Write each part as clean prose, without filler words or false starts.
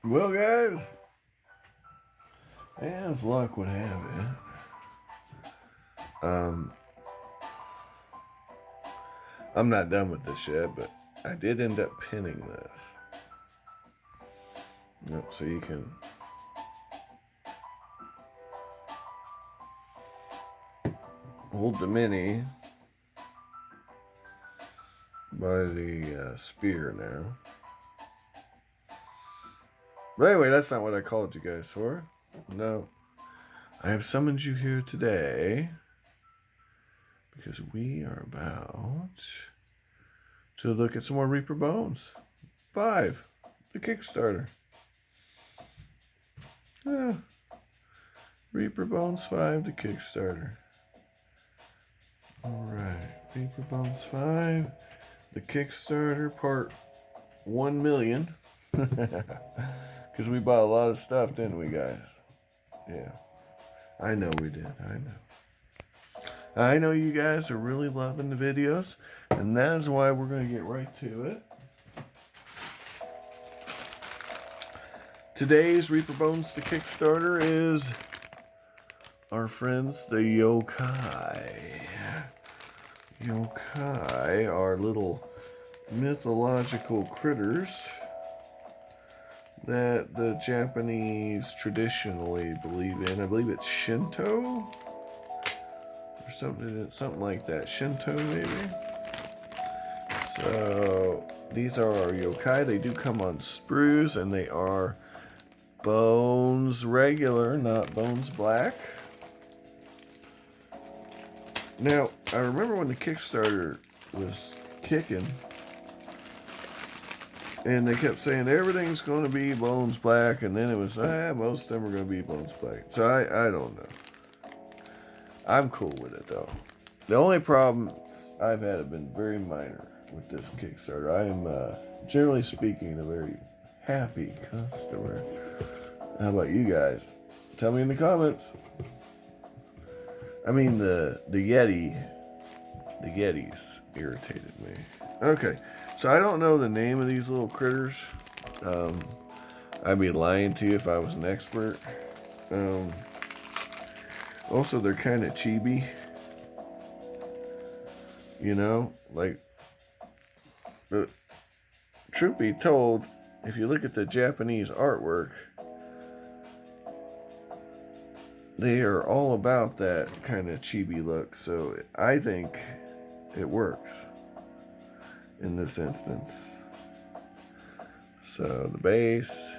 Well, guys, as luck would have it, I'm not done with this yet, but I did end up pinning this. Yep, so you can hold the mini by the spear now. But anyway, that's not what I called you guys for. No. I have summoned you here today because we are about to look at some more Reaper Bones 5, the Kickstarter. Yeah. Reaper Bones 5, the Kickstarter. Alright, Reaper Bones 5, the Kickstarter, part 1 million. Because we bought a lot of stuff, didn't we, guys? Yeah. I know we did. I know you guys are really loving the videos, and that is why we're going to get right to it. Today's Reaper Bones to Kickstarter is our friends, the Yokai. Yokai are little mythological critters that the Japanese traditionally believe in. I believe it's Shinto or something like that. Shinto, maybe. So these are our yokai. They do come on sprues, and they are bones regular, not bones black. Now, I remember when the Kickstarter was kicking, and they kept saying everything's going to be bones black, and then it was, most of them are going to be bones black. So I don't know. I'm cool with it, though. The only problems I've had have been very minor with this Kickstarter. I am, generally speaking, a very happy customer. How about you guys? Tell me in the comments. I mean, the Yetis irritated me. Okay. So I don't know the name of these little critters. I'd be lying to you if I was an expert. Also, they're kind of chibi. You know, like, but truth be told, if you look at the Japanese artwork, they are all about that kind of chibi look. So I think it works in this instance. So the base,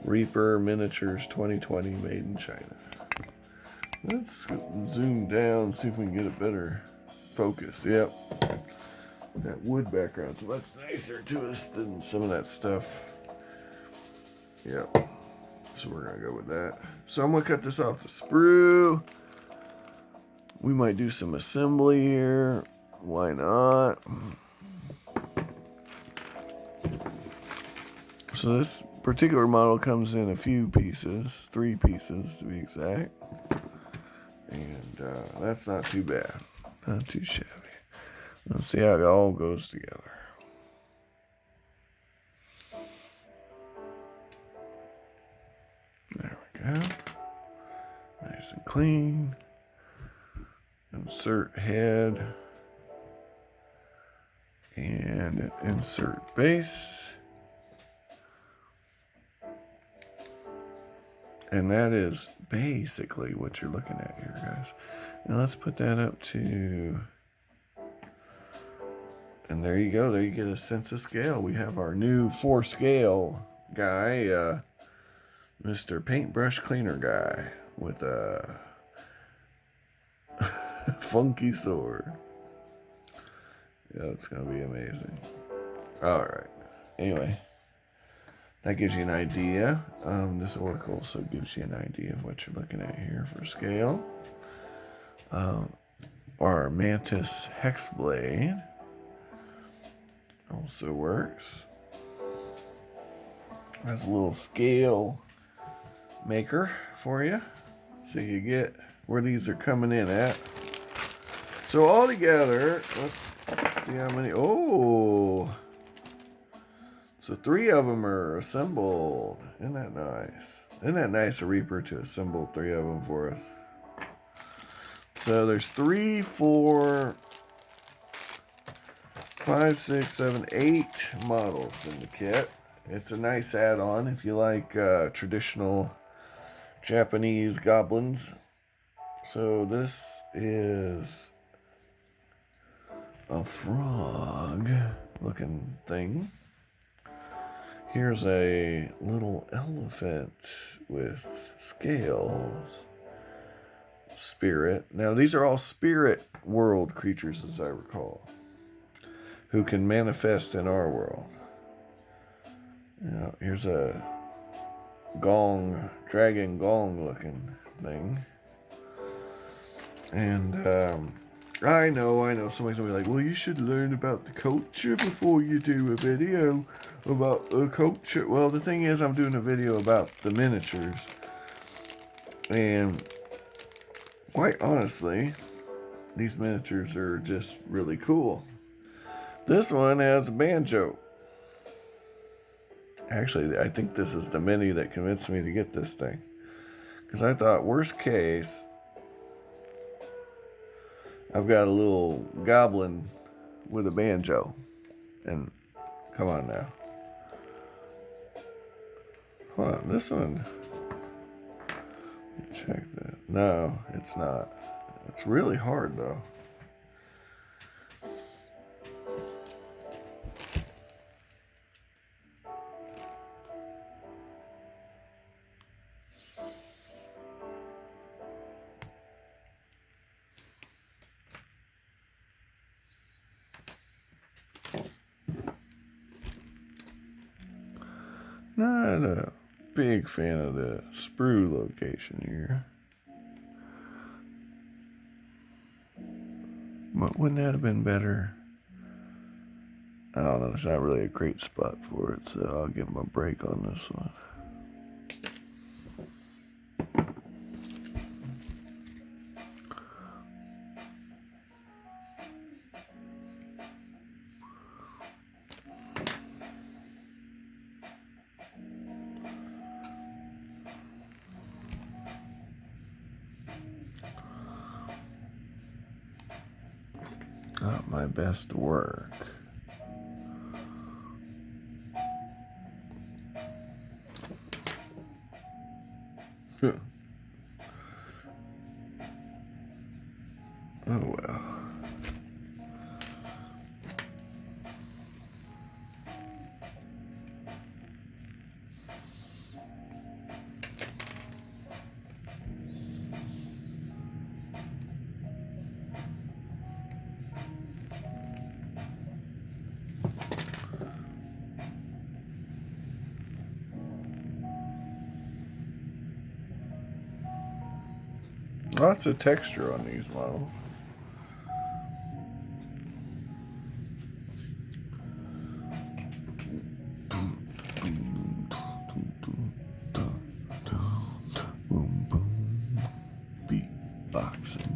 Reaper Miniatures 2020, made in China. Let's zoom down, see if we can get a better focus. Yep, that wood background, so that's nicer to us than some of that stuff. Yep, so we're gonna go with that. So I'm gonna cut this off the sprue. We might do some assembly here. Why not? So this particular model comes in a few pieces, 3 pieces to be exact. And that's not too bad. Not too shabby. Let's see how it all goes together. There we go. Nice and clean. Insert head. And insert base. And that is basically what you're looking at here, guys. Now let's put that up to, and there you go. There you get a sense of scale. We have our new 4-scale guy, Mr. Paintbrush Cleaner guy with a funky sword. Yeah, it's going to be amazing. All right. Anyway. That gives you an idea. This orc also gives you an idea of what you're looking at here for scale. Our Mantis Hex Blade also works. Has a little scale maker for you, so you get where these are coming in at. So all together, let's see how many. Oh! So 3 of them are assembled. Isn't that nice? Isn't that nice, a Reaper, to assemble 3 of them for us? So there's 3, 4, 5, 6, 7, 8 models in the kit. It's a nice add-on if you like traditional Japanese goblins. So this is a frog looking thing. Here's a little elephant with scales. Spirit. Now these are all spirit world creatures, as I recall, who can manifest in our world. Now, here's a gong, dragon gong looking thing. And I know somebody's gonna be like, well, you should learn about the culture before you do a video about the culture. Well, the thing is, I'm doing a video about the miniatures, and quite honestly, these miniatures are just really cool. This one has a banjo. Actually, I think this is the mini that convinced me to get this thing, because I thought, worst case, I've got a little goblin with a banjo. And come on now. Hold on, this one. Check that. No, it's not. It's really hard though. Not a big fan of the sprue location here. But wouldn't that have been better? I don't know, it's not really a great spot for it, so I'll give him a break on this one. Not my best work. Oh well. Lots of texture on these models. Boom, boom. Beatboxing.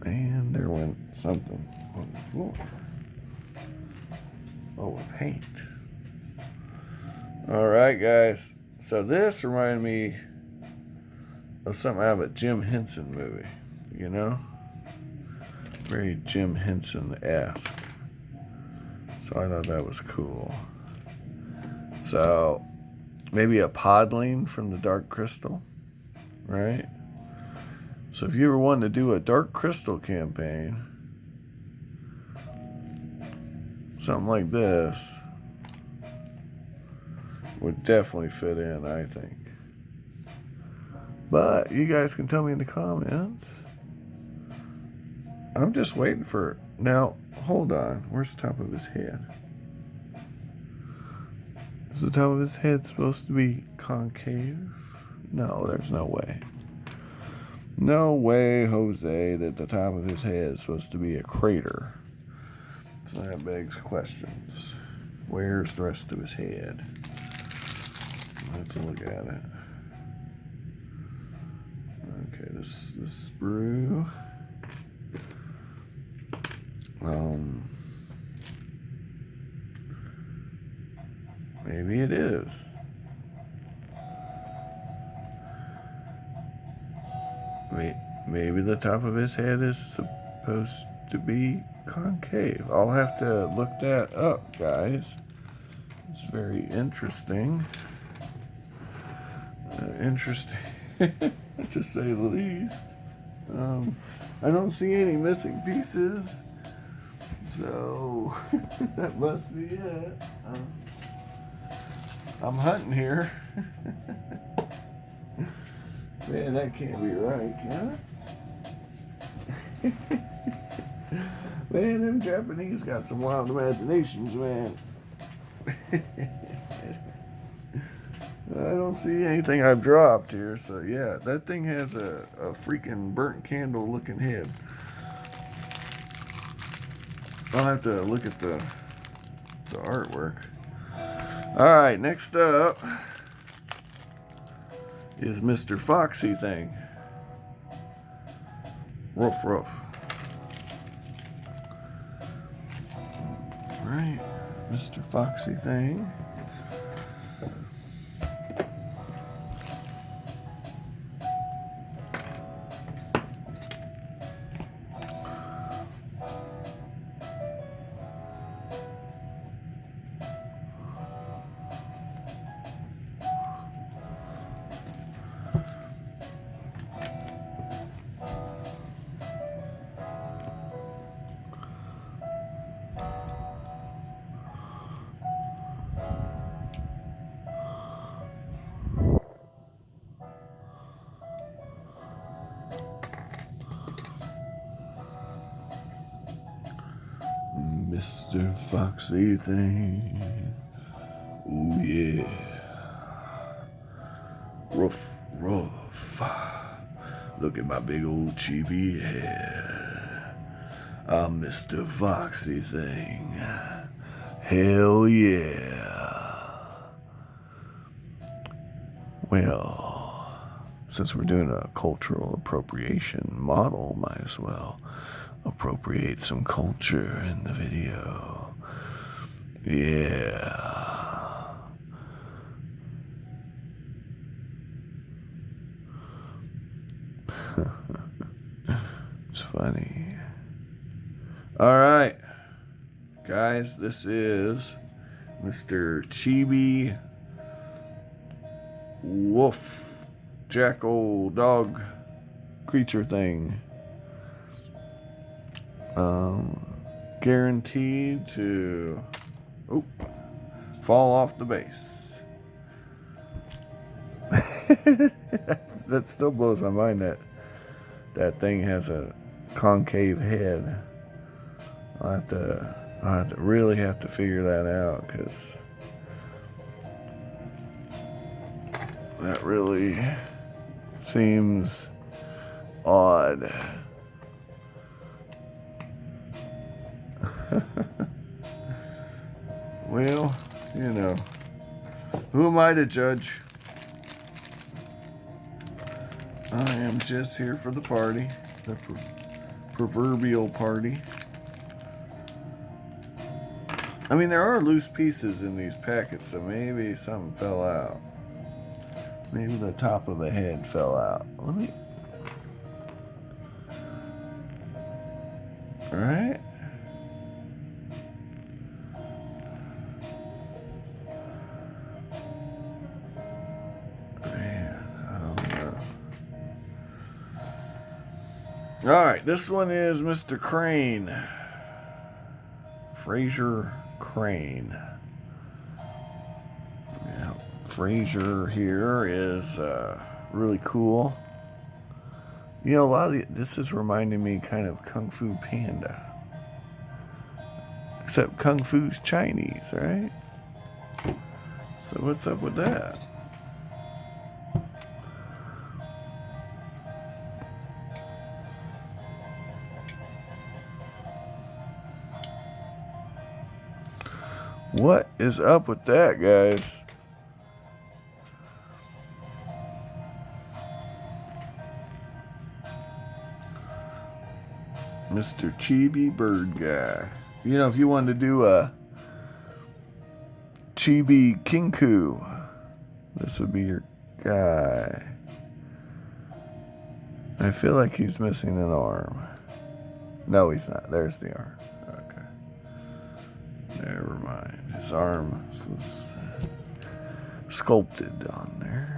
And there went something on the floor. Oh, paint. Alright, guys. So this reminded me of something out of a Jim Henson movie, you know? Very Jim Henson-esque. So I thought that was cool. So maybe a podling from the Dark Crystal, right? So if you ever wanted to do a Dark Crystal campaign, something like this would definitely fit in, I think. But you guys can tell me in the comments. I'm just waiting for... Now, hold on. Where's the top of his head? Is the top of his head supposed to be concave? No, there's no way. No way, Jose, that the top of his head is supposed to be a crater. So that begs questions. Where's the rest of his head? Let's look at it. Okay, this sprue. Maybe it is. Maybe the top of his head is supposed to be concave. I'll have to look that up, guys. It's very interesting. Interesting, to say the least. I don't see any missing pieces, so that must be it. I'm hunting here. Man, that can't be right, can it? Man, them Japanese got some wild imaginations, man. I don't see anything I've dropped here, so yeah, that thing has a freaking burnt candle looking head. I'll have to look at the artwork. Alright, next up is Mr. Foxy Thing. Ruff, ruff. Alright, Mr. Foxy Thing. Mr. Foxy Thing. Oh yeah. Ruff, ruff. Look at my big old chibi head. I'm Mr. Foxy Thing. Hell yeah. Well, since we're doing a cultural appropriation model, might as well appropriate some culture in the video. Yeah. It's funny. Alright, guys, this is Mr. Chibi Wolf Jackal Dog Creature Thing. Guaranteed to fall off the base. That still blows my mind that thing has a concave head. I'll really have to figure that out, because that really seems odd. Well, you know, who am I to judge? I am just here for the party, the proverbial party. I mean, there are loose pieces in these packets, so maybe something fell out. Maybe the top of the head fell out. Let me... Alright. Alright, this one is Mr. Crane Fraser. Crane. Yeah, Fraser here is really cool. You know, a lot of this is reminding me kind of Kung Fu Panda. Except Kung Fu's Chinese, right? So what's up with that? What is up with that, guys? Mr. Chibi Bird Guy. You know, if you wanted to do a Chibi Kinku. This would be your guy. I feel like he's missing an arm. No, he's not. There's the arm. Okay. Never mind. His arm is sculpted on there.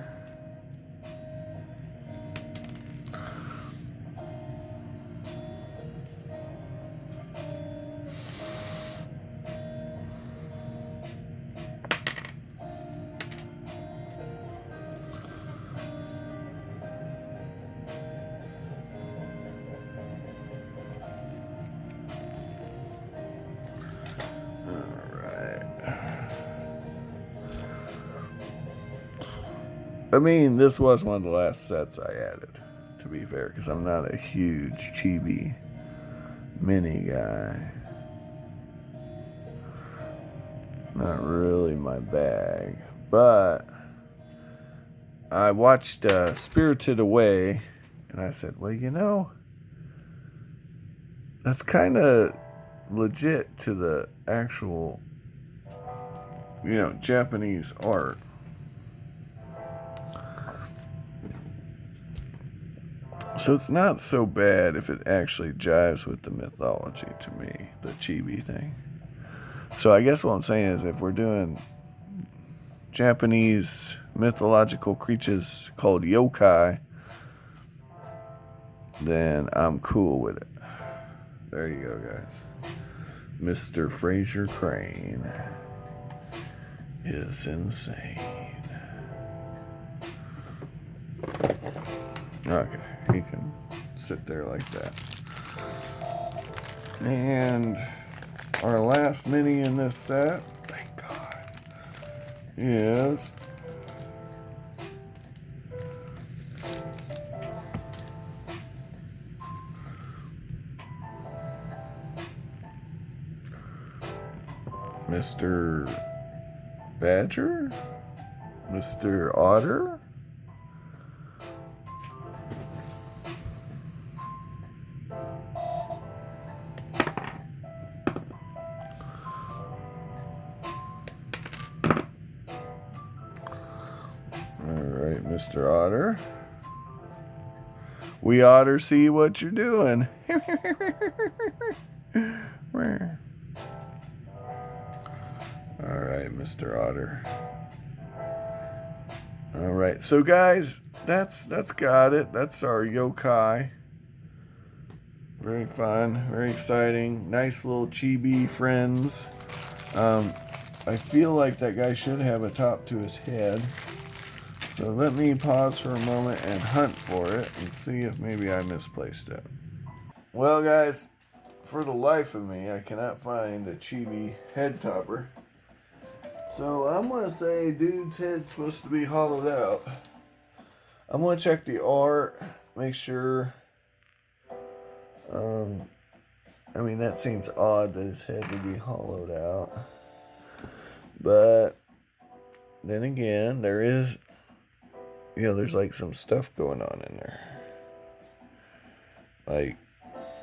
I mean, this was one of the last sets I added, to be fair, because I'm not a huge Chibi mini guy. Not really my bag. But I watched Spirited Away, and I said, well, you know, that's kind of legit to the actual, you know, Japanese art. So it's not so bad if it actually jives with the mythology to me, the Chibi thing. So I guess what I'm saying is if we're doing Japanese mythological creatures called Yokai, then I'm cool with it. There you go, guys. Mr. Fraser Crane is insane. Okay, he can sit there like that. And our last mini in this set, thank God, is Mr. Badger? Mr. Otter? Alright, Mr. Otter. We otter see what you're doing. Alright, Mr. Otter. Alright, so guys, that's got it. That's our Yokai. Very fun, very exciting. Nice little Chibi friends. I feel like that guy should have a top to his head. So let me pause for a moment and hunt for it and see if maybe I misplaced it. Well, guys, for the life of me, I cannot find a Chibi head topper. So I'm going to say dude's head's supposed to be hollowed out. I'm going to check the art, make sure. I mean, that seems odd that his head would be hollowed out. But then again, there is, you know, there's like some stuff going on in there. Like,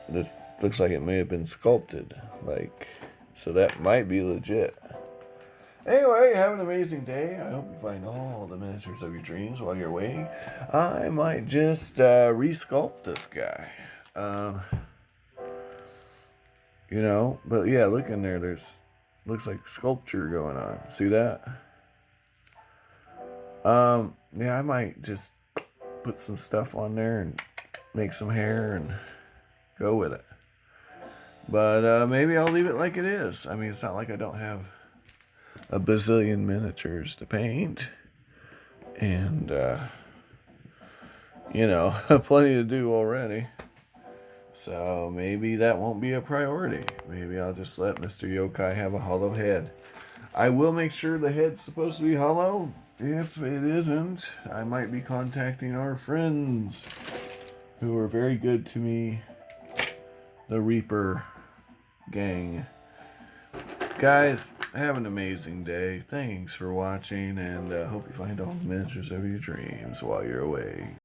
this looks like it may have been sculpted. Like, so that might be legit. Anyway, have an amazing day. I hope you find all the miniatures of your dreams while you're waiting. I might just re-sculpt this guy. You know, but yeah, look in there. There's, looks like sculpture going on. See that? Yeah, I might just put some stuff on there and make some hair and go with it. But maybe I'll leave it like it is. I mean, it's not like I don't have a bazillion miniatures to paint. And, you know, plenty to do already. So maybe that won't be a priority. Maybe I'll just let Mr. Yokai have a hollow head. I will make sure the head's supposed to be hollow. If it isn't, I might be contacting our friends who are very good to me, the Reaper gang. Guys, have an amazing day. Thanks for watching, and hope you find all the miniatures of your dreams while you're away.